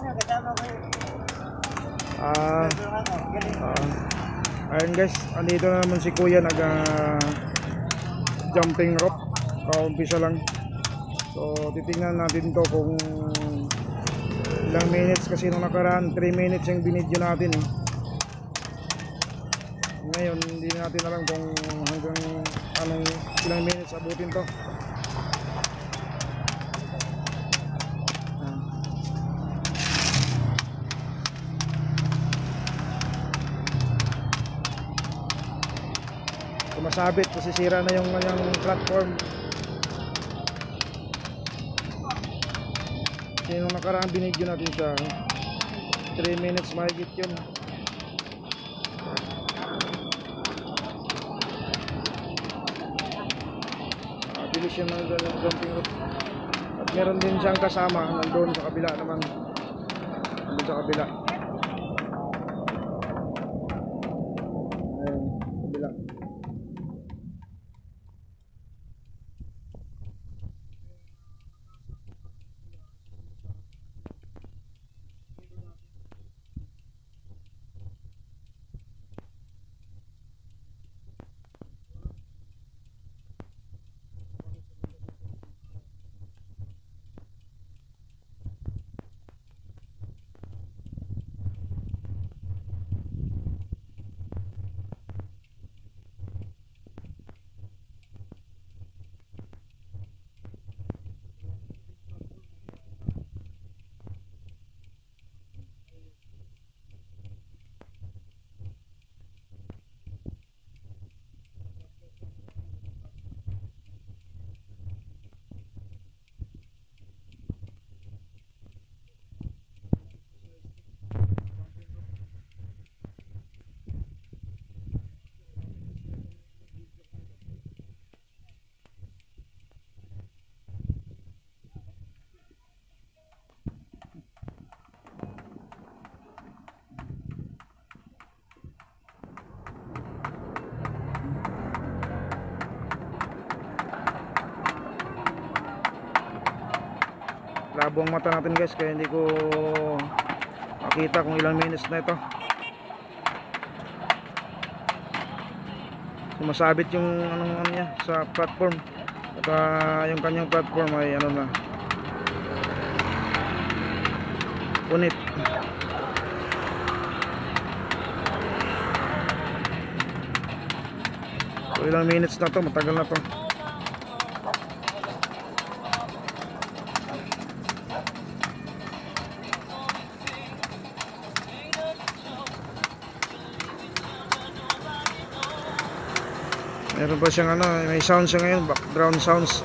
Ah, ayun guys, andito na naman si Kuya nag jumping rope. Kaumpisa lang. So titingnan natin to kung ilang minutes, kasi nung nakaraan 3 minutes yung binidyo natin eh. Ngayon hindi natin alam kung hanggang anong ilang minutes abutin to. Masabit, masisira na yung platform. Kasi nung nakaraan binidyo natin siya 3 minutes mahigit yun. Bilis yun ng jumping rope. At meron din siyang kasama nandun sa kabila naman, nandun sa kabila. Ayun, kabila. Labo ang mata natin guys, kaya hindi ko makita kung ilang minutes na ito. Sumasabit yung ano niya sa platform. At yung kanyang platform ay ano na, punit. So ilang minutes na to, matagal na to. Meron pa siyang ano, may sound siya ngayon, background sounds.